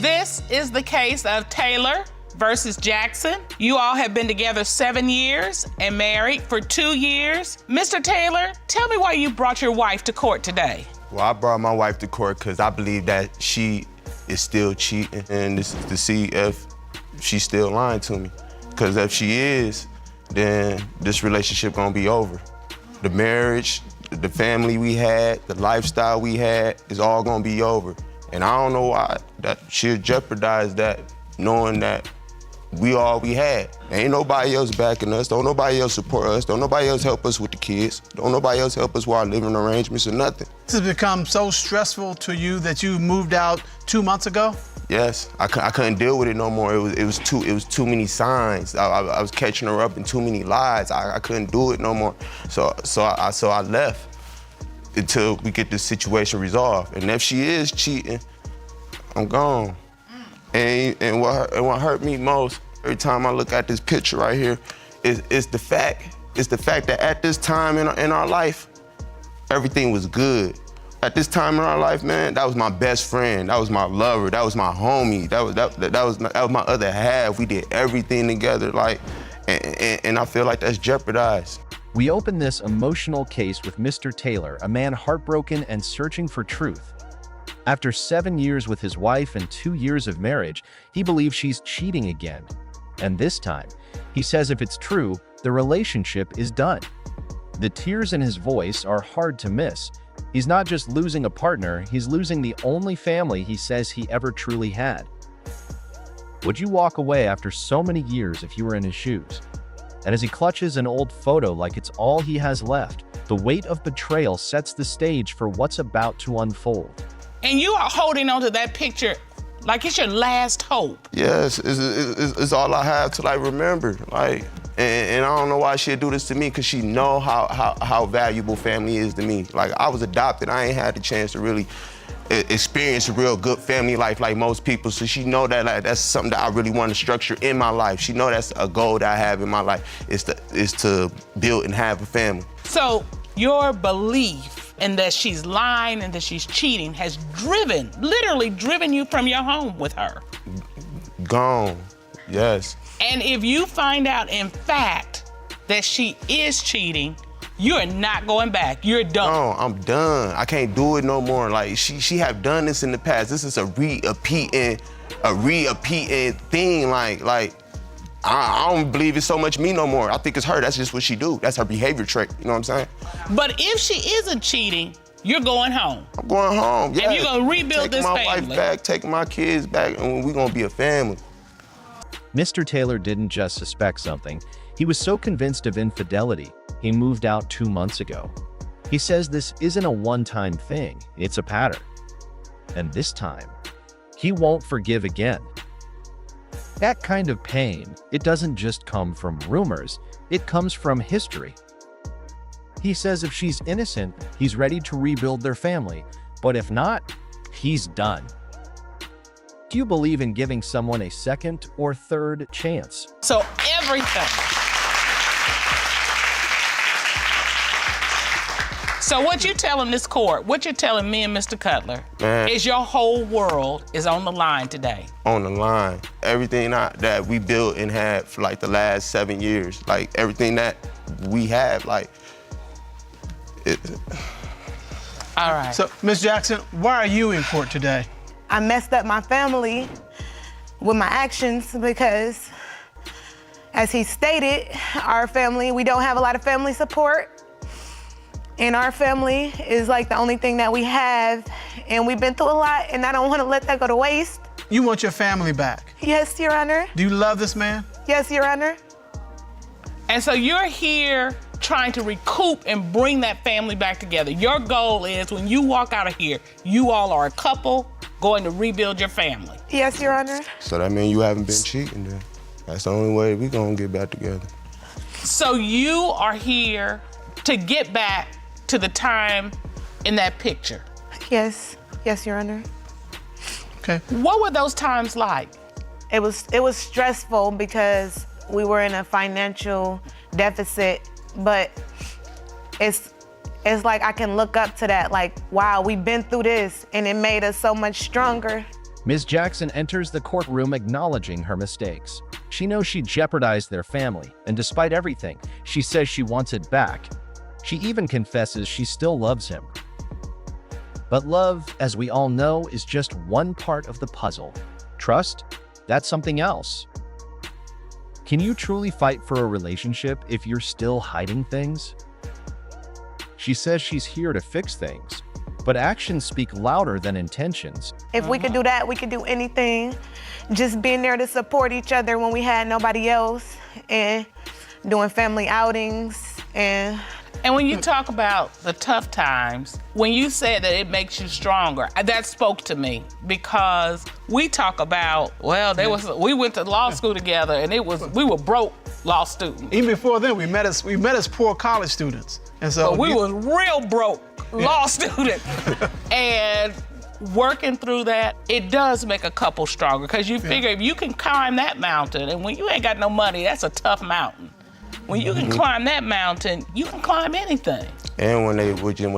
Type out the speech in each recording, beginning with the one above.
This is the case of Taylor versus Jackson. You all have been together 7 years and married for 2 years. Mr. Taylor, tell me why you brought your wife to court today. Well, I brought my wife to court because I believe that she is still cheating, and this is to see if she's still lying to me. Because if she is, then this relationship gonna be over. The marriage, the family we had, the lifestyle we had is all gonna be over. And I don't know why that she'll jeopardize that, knowing that we all we had. Ain't nobody else backing us, don't nobody else support us, don't nobody else help us with the kids, don't nobody else help us with our living arrangements or nothing. This has become so stressful to you that you moved out 2 months ago? Yes, I couldn't deal with it no more. It was too many signs. I was catching her up in too many lies. I couldn't do it no more. So I left until we get this situation resolved. And if she is cheating, I'm gone. And what hurt me most every time I look at this picture right here is the fact that at this time in our life, everything was good. At this time in our life, man, that was my best friend, that was my lover, that was my homie, that was my other half. We did everything together, like, and I feel like that's jeopardized. We open this emotional case with Mr. Taylor, a man heartbroken and searching for truth. After 7 years with his wife and 2 years of marriage, he believes she's cheating again. And this time, he says if it's true, the relationship is done. The tears in his voice are hard to miss. He's not just losing a partner, he's losing the only family he says he ever truly had. Would you walk away after so many years if you were in his shoes? And as he clutches an old photo like it's all he has left, the weight of betrayal sets the stage for what's about to unfold. And you are holding onto that picture like it's your last hope. Yes, it's all I have to like remember. Like, and I don't know why she'd do this to me, because she know how valuable family is to me. Like, I was adopted, I ain't had the chance to really experience a real good family life like most people. So she know that like, that's something that I really want to structure in my life. She know that's a goal that I have in my life, is to build and have a family. So your belief in that she's lying and that she's cheating has literally driven you from your home with her. Gone, yes. And if you find out, in fact, that she is cheating, you're not going back. You're done. No, I'm done. I can't do it no more. Like, she have done this in the past. This is a repeating thing. Like I don't believe it's so much me no more. I think it's her. That's just what she do. That's her behavior trait. You know what I'm saying? But if she isn't cheating, you're going home. I'm going home. Yeah. And you're gonna rebuild this family. Taking my wife back, taking my kids back, and we're gonna be a family. Mr. Taylor didn't just suspect something. He was so convinced of infidelity, he moved out 2 months ago. He says this isn't a one-time thing, it's a pattern. And this time, he won't forgive again. That kind of pain, it doesn't just come from rumors, it comes from history. He says if she's innocent, he's ready to rebuild their family, but if not, he's done. Do you believe in giving someone a second or third chance? So everything. So what you telling this court, what you're telling me and Mr. Cutler, is your whole world is on the line today. On the line. Everything that we built and had for like the last 7 years, like everything that we have, like, All right. So, Ms. Jackson, why are you in court today? I messed up my family with my actions because, as he stated, our family, we don't have a lot of family support. And our family is like the only thing that we have. And we've been through a lot, and I don't want to let that go to waste. You want your family back? Yes, Your Honor. Do you love this man? Yes, Your Honor. And so you're here trying to recoup and bring that family back together. Your goal is, when you walk out of here, you all are a couple going to rebuild your family. Yes, Your Honor. So that means you haven't been cheating then. That's the only way we gonna get back together. So you are here to get back to the time in that picture. Yes. Yes, Your Honor. Okay. What were those times like? It was stressful because we were in a financial deficit, but it's like I can look up to that, like, wow, we've been through this, and it made us so much stronger. Ms. Jackson enters the courtroom acknowledging her mistakes. She knows she jeopardized their family, and despite everything, she says she wants it back. She even confesses she still loves him. But love, as we all know, is just one part of the puzzle. Trust? That's something else. Can you truly fight for a relationship if you're still hiding things? She says she's here to fix things, but actions speak louder than intentions. If we could do that, we could do anything. Just being there to support each other when we had nobody else, and doing family outings. And when you talk about the tough times, when you said that it makes you stronger, that spoke to me, because we talk about, well, we went to law school together, and we were broke law students. Even before then, we met as poor college students. And so But we was real broke law students. And working through that, it does make a couple stronger, because you figure if you can climb that mountain, and when you ain't got no money, that's a tough mountain. When you can climb that mountain, you can climb anything. And when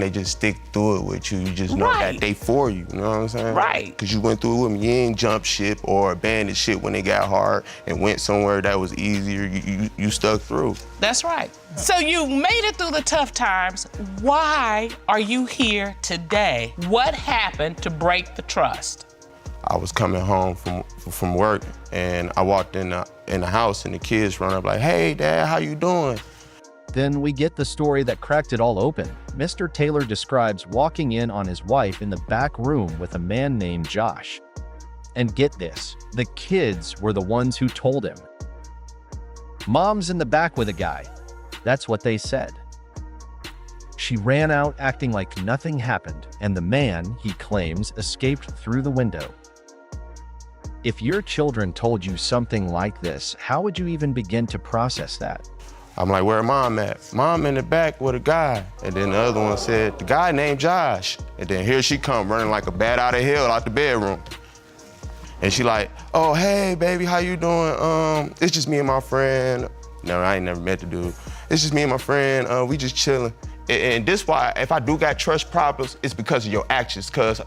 they just stick through it with you, you just know that they for you. You know what I'm saying? Right. Because you went through it with me. You ain't jump ship or abandoned shit when it got hard and went somewhere that was easier. You stuck through. That's right. So you made it through the tough times. Why are you here today? What happened to break the trust? I was coming home from work, and I walked in the house, and the kids run up like, "Hey, Dad, how you doing?" Then we get the story that cracked it all open. Mr. Taylor describes walking in on his wife in the back room with a man named Josh. And get this, the kids were the ones who told him. "Mom's in the back with a guy." That's what they said. She ran out acting like nothing happened, and the man, he claims, escaped through the window. If your children told you something like this, how would you even begin to process that? I'm like, "Where Mom at?" "Mom in the back with a guy." And then the other one said, "The guy named Josh." And then here she come running like a bat out of hell out the bedroom. And she like, "Oh, hey, baby, how you doing? It's just me and my friend." No, I ain't never met the dude. "It's just me and my friend. We just chilling." And this why, if I do got trust problems, it's because of your actions. Cause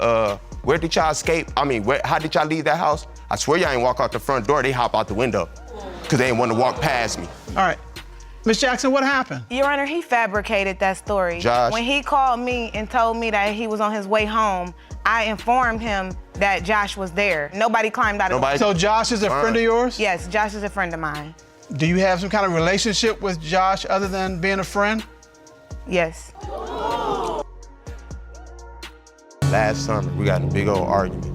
where did y'all escape? I mean, how did y'all leave that house? I swear y'all ain't walk out the front door. They hop out the window. Cause they ain't want to walk past me. All right. Ms. Jackson, what happened? Your Honor, he fabricated that story. Josh. When he called me and told me that he was on his way home, I informed him that Josh was there. Nobody climbed out of the window. So Josh is a friend of yours? Yes, Josh is a friend of mine. Do you have some kind of relationship with Josh other than being a friend? Yes. Last summer, we got in a big old argument.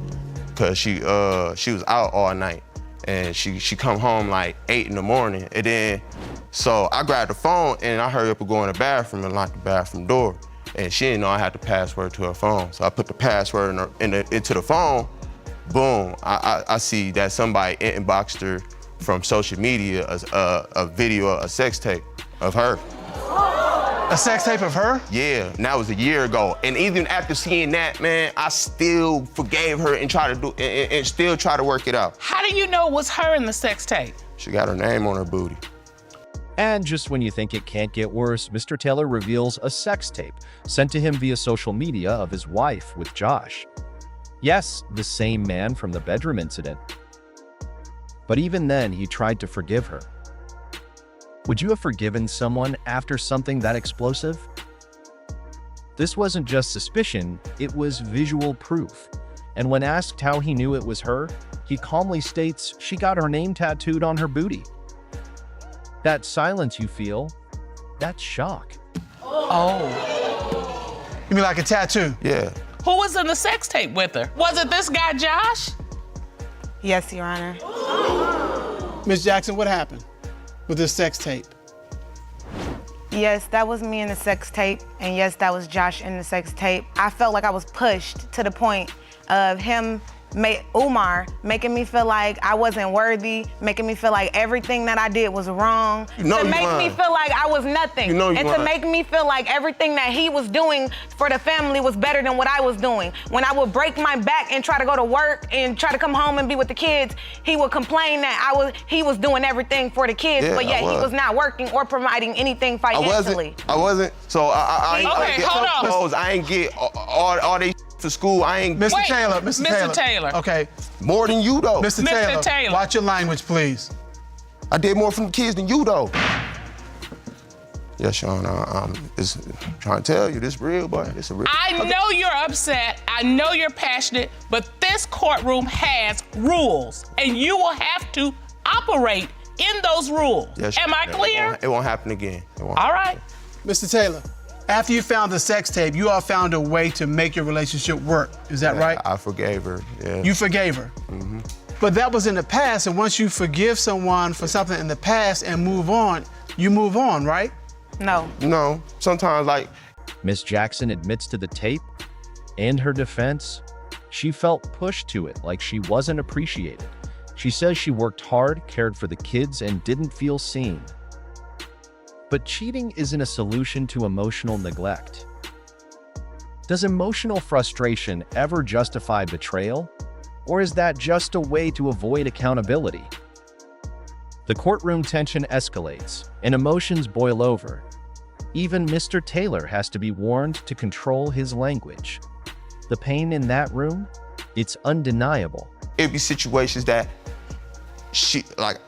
Cause she was out all night. And she come home like 8 in the morning. And then, so I grabbed the phone and I hurried up and go in the bathroom and locked the bathroom door. And she didn't know I had the password to her phone. So I put the password into the phone. Boom, I see that somebody inboxed her from social media a video, a sex tape of her. A sex tape of her? Yeah, and that was a year ago. And even after seeing that, man, I still forgave her and still try to work it out. How do you know it was her in the sex tape? She got her name on her booty. And just when you think it can't get worse, Mr. Taylor reveals a sex tape sent to him via social media of his wife with Josh. Yes, the same man from the bedroom incident. But even then, he tried to forgive her. Would you have forgiven someone after something that explosive? This wasn't just suspicion, it was visual proof. And when asked how he knew it was her, he calmly states she got her name tattooed on her booty. That silence you feel, that's shock. Oh. You mean like a tattoo? Yeah. Who was in the sex tape with her? Was it this guy, Josh? Yes, Your Honor. Ms. Jackson, what happened with this sex tape? Yes, that was me in the sex tape, and yes, that was Josh in the sex tape. I felt like I was pushed to the point of him, Umar, making me feel like I wasn't worthy, making me feel like everything that I did was wrong, to make me feel like I was nothing, and to make me feel like everything that he was doing for the family was better than what I was doing. When I would break my back and try to go to work and try to come home and be with the kids, he would complain that he was doing everything for the kids, but yet he was not working or providing anything financially. I wasn't. So I Okay, hold on. I ain't get all they for school. I ain't Mr. Wait, Taylor, Mr. Mr. Taylor. Okay, more than you though. Mr. Taylor, watch your language, please. I did more for the kids than you though. Yeah, Sean, I'm trying to tell you, this real, boy. This a real. I know you're upset. I know you're passionate, but this courtroom has rules, and you will have to operate in those rules. Yes, Am I clear? It won't happen again. All right. Mr. Taylor, after you found the sex tape, you all found a way to make your relationship work. Is that right? I forgave her. Yeah. You forgave her. Mm-hmm. But that was in the past, and once you forgive someone for something in the past and move on, you move on, right? No. No, sometimes like. Miss Jackson admits to the tape. In her defense, she felt pushed to it like she wasn't appreciated. She says she worked hard, cared for the kids, and didn't feel seen. But cheating isn't a solution to emotional neglect. Does emotional frustration ever justify betrayal? Or is that just a way to avoid accountability? The courtroom tension escalates, and emotions boil over. Even Mr. Taylor has to be warned to control his language. The pain in that room, it's undeniable. It'd be situations that she, like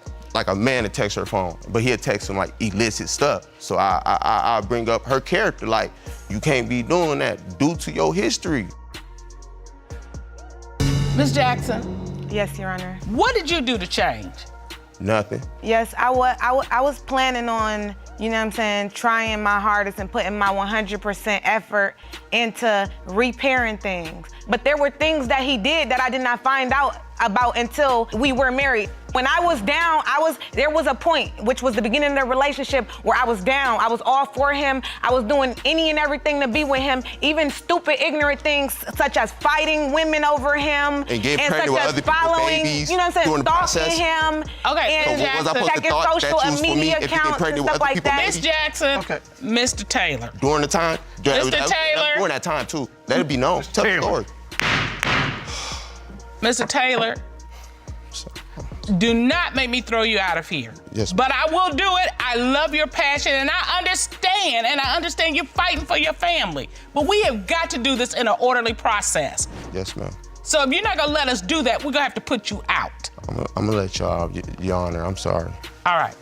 a man to text her phone, but he'll text him like illicit stuff. So I bring up her character, like, you can't be doing that due to your history. Ms. Jackson, Yes, Your Honor. what did you do to change? Nothing. Yes, I was planning on, you know what I'm saying, trying my hardest and putting my 100% effort into repairing things. But there were things that he did that I did not find out about until we were married. When I was down, there was a point, which was the beginning of the relationship, where I was down. I was all for him. I was doing any and everything to be with him, even stupid, ignorant things such as fighting women over him. And getting pregnant with other people's babies, you know what I'm during the saying, stalking process. him. Okay, and so was I supposed to checking thought social that you was for me media if you get accounts and pregnant with stuff other like people's that. Ms. Jackson, Okay. Mr. Taylor. During the time, Mr. Taylor. during that time too, let it be known. Tell the story. Mr. Taylor, do not make me throw you out of here. Yes, ma'am. But I will do it. I love your passion, and I understand you're fighting for your family. But we have got to do this in an orderly process. Yes, ma'am. So if you're not gonna let us do that, we're gonna have to put you out. I'm gonna let y'all, Your Honor, I'm sorry. All right.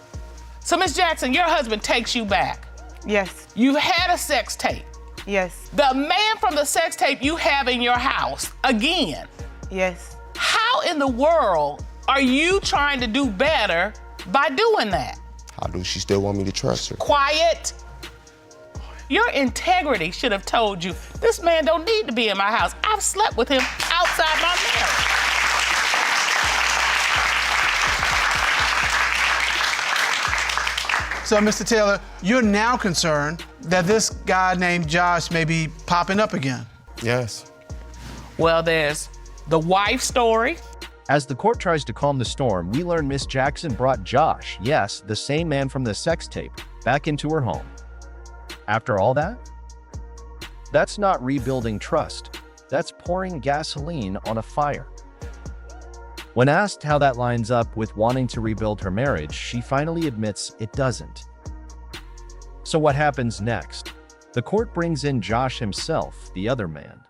So Ms. Jackson, your husband takes you back. Yes, You had a sex tape. yes, The man from the sex tape you have in your house, again. yes. How in the world are you trying to do better by doing that? How do she still want me to trust her? Quiet. Your integrity should have told you, this man don't need to be in my house. I've slept with him outside my marriage. So, Mr. Taylor, you're now concerned that this guy named Josh may be popping up again. Yes. Well, there's the wife story. As the court tries to calm the storm, we learn Miss Jackson brought Josh, yes, the same man from the sex tape, back into her home. After all that? That's not rebuilding trust. That's pouring gasoline on a fire. When asked how that lines up with wanting to rebuild her marriage, she finally admits it doesn't. So what happens next? The court brings in Josh himself, the other man.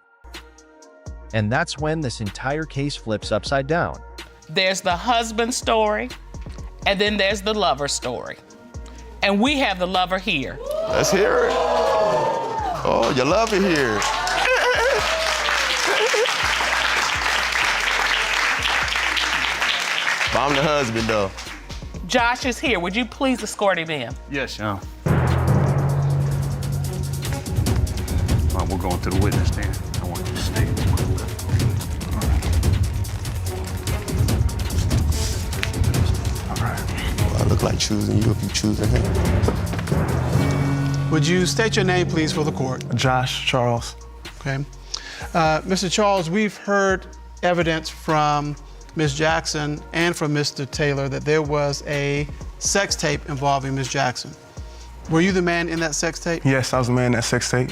And that's when this entire case flips upside down. There's the husband story, and then there's the lover story. And we have the lover here. Let's hear it. Oh, you love it here. But I'm the husband, though. Josh is here. Would you please escort him in? Yes, Sean. We're going to the witness stand. I want you to stay. All right. I look like choosing you if you choosing him. Would you state your name, please, for the court? Josh Charles. Okay. Mr. Charles, we've heard evidence from Ms. Jackson and from Mr. Taylor that there was a sex tape involving Ms. Jackson. Were you the man in that sex tape? Yes, I was the man in that sex tape.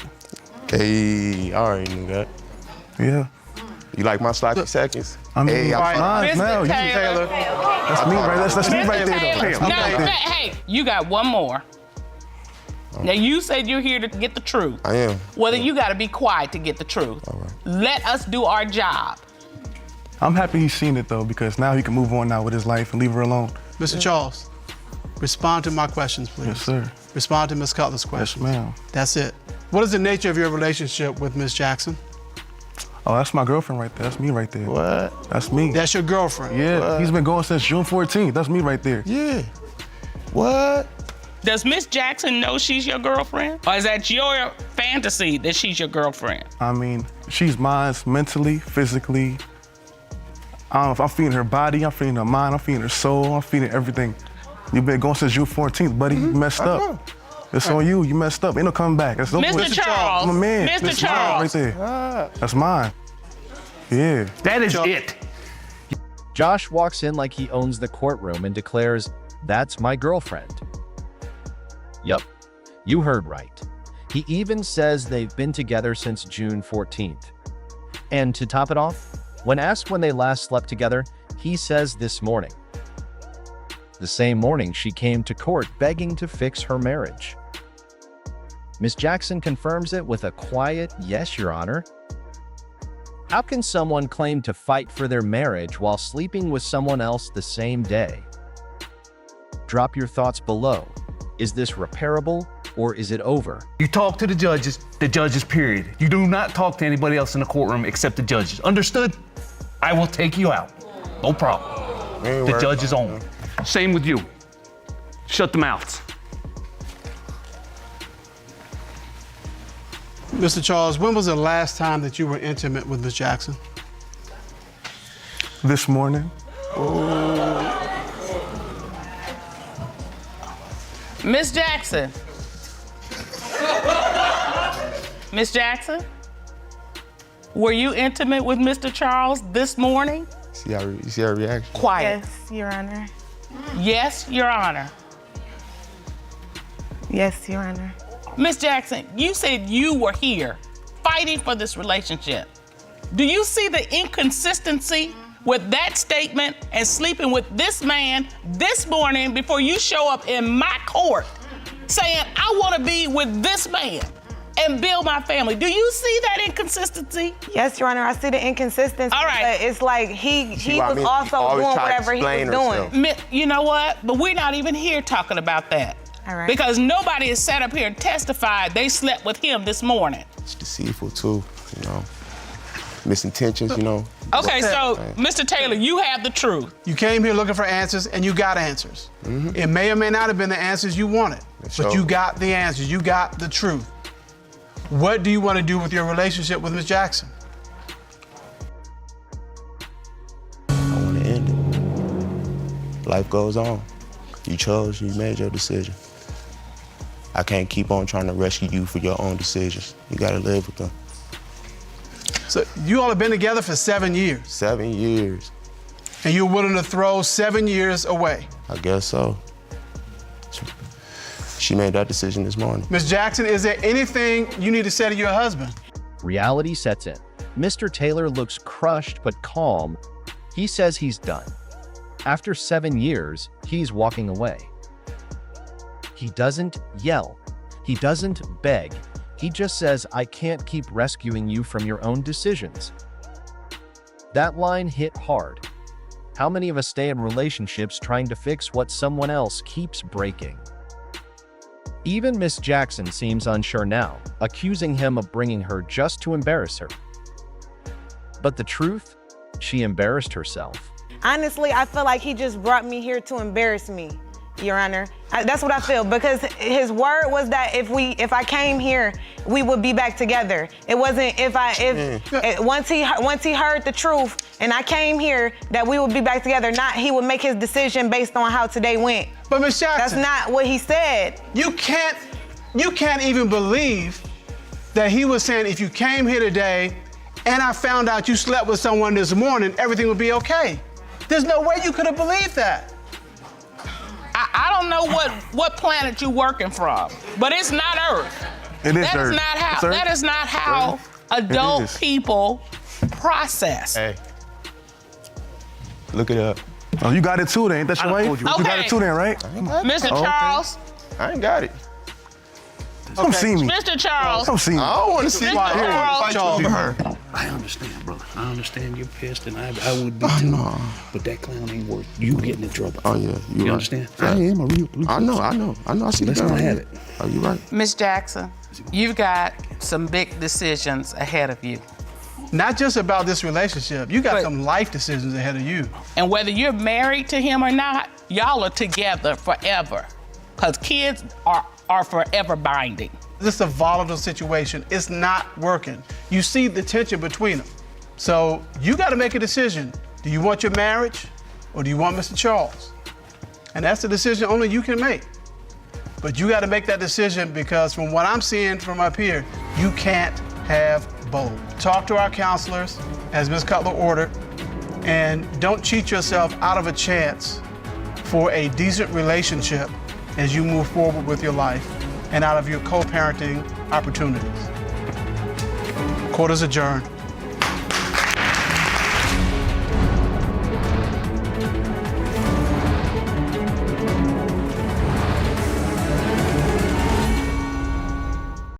Hey, I already knew that. Yeah. You like my sloppy seconds? I mean, Hey, I'm fine. Mr. No, Taylor. that's me right there. That's me Mr. right there, Taylor. though. No, hey, you got one more. Now, you said you're here to get the truth. I am. Well, then you got to be quiet to get the truth. All right. Let us do our job. I'm happy he's seen it though, because now he can move on now with his life and leave her alone. Mr. Charles, respond to my questions, please. Yes, sir. Respond to Ms. Cutler's questions. Yes, ma'am. That's it. What is the nature of your relationship with Ms. Jackson? Oh, that's my girlfriend right there. That's me right there. What? That's me. That's your girlfriend? Yeah, he's been going since June 14th. That's me right there. Yeah. What? Does Miss Jackson know she's your girlfriend? Or is that your fantasy that she's your girlfriend? I mean, she's mine mentally, physically. I don't know if I'm feeding her body, I'm feeding her mind, I'm feeding her soul, I'm feeding everything. You've been going since June 14th, buddy. You messed up. It's on you. You messed up. Ain't no coming back. That's no Mr. Charles. I'm a man. Mr. That's Charles. mine right there. That's mine. Yeah. That is it. Josh walks in like he owns the courtroom and declares, "That's my girlfriend." Yup, you heard right. He even says they've been together since June 14th. And to top it off, when asked when they last slept together, he says this morning. The same morning she came to court begging to fix her marriage. Miss Jackson confirms it with a quiet, "Yes, Your Honor." How can someone claim to fight for their marriage while sleeping with someone else the same day? Drop your thoughts below. Is this repairable or is it over? You talk to the judges, period. You do not talk to anybody else in the courtroom except the judges. Understood? I will take you out. No problem. The judge is on. Same with you. Shut the mouths. Mr. Charles, when was the last time that you were intimate with Ms. Jackson? This morning. Miss Jackson. Miss Jackson? Were you intimate with Mr. Charles this morning? You see her reaction? Quiet. Yes, Your Honor. Yes, Your Honor. Yes, Your Honor. Miss Jackson, you said you were here fighting for this relationship. Do you see the inconsistency with that statement and sleeping with this man this morning before you show up in my court saying, I want to be with this man and build my family? Do you see that inconsistency? Yes, Your Honor, I see the inconsistency. All right. But it's like he what I was mean? also Always doing try to whatever he was explain doing. herself. You know what? But we're not even here talking about that. All right. Because nobody has sat up here and testified they slept with him this morning. It's deceitful too, you know. Misintentions, you know. Okay, so Mr. Taylor, you have the truth. You came here looking for answers and you got answers. It may or may not have been the answers you wanted, but sure. you got the answers. You got the truth. What do you want to do with your relationship with Ms. Jackson? I want to end it. Life goes on. You chose, you made your decision. I can't keep on trying to rescue you for your own decisions. You gotta live with them. So you all have been together for 7 years, 7 years. and you're willing to throw 7 years away. I guess so. She made that decision this morning. Ms. Jackson, is there anything you need to say to your husband? Reality sets in. Mr. Taylor looks crushed but calm. He says he's done. After 7 years, he's walking away. He doesn't yell. He doesn't beg. He just says, I can't keep rescuing you from your own decisions. That line hit hard. How many of us stay in relationships trying to fix what someone else keeps breaking? Even Miss Jackson seems unsure now, accusing him of bringing her just to embarrass her. But the truth? She embarrassed herself. Honestly, I feel like he just brought me here to embarrass me, Your Honor. That's what I feel, because his word was that if I came here, we would be back together. It wasn't once he heard the truth and I came here that we would be back together. Not he would make his decision based on how today went. But Ms. That's Jackson, not what he said. you can't even believe that he was saying if you came here today and I found out you slept with someone this morning, everything would be okay. There's no way you could have believed that. I don't know what planet you're working from, but it's not Earth. It is That Earth. is not how. It's Earth. That is not how adult is. people process. Hey, look it up. Oh, you got it too then, ain't that your wife? told you. You got Okay. it too then, right? Mr. Okay. Charles, I ain't got it. Come see me. Mr. Charles. Come see me. I don't want to see Mr. my Charles. over her. I understand, brother. I understand you're pissed, and I would be too. But that clown ain't worth you getting in trouble. Oh yeah, You right. understand? Yeah. I am a real police I know. officer. I see Let's the gun not right have here. it. Oh, you right. Miss Jackson, you've got some big decisions ahead of you. Not just about this relationship. You got But- some life decisions ahead of you. And whether you're married to him or not, y'all are together forever. Because kids are forever binding. This is a volatile situation. It's not working. You see the tension between them. So you got to make a decision. Do you want your marriage or do you want Mr. Charles? And that's the decision only you can make. But you got to make that decision because from what I'm seeing from up here, you can't have both. Talk to our counselors, as Ms. Cutler ordered, and don't cheat yourself out of a chance for a decent relationship as you move forward with your life and out of your co-parenting opportunities. Court is adjourned.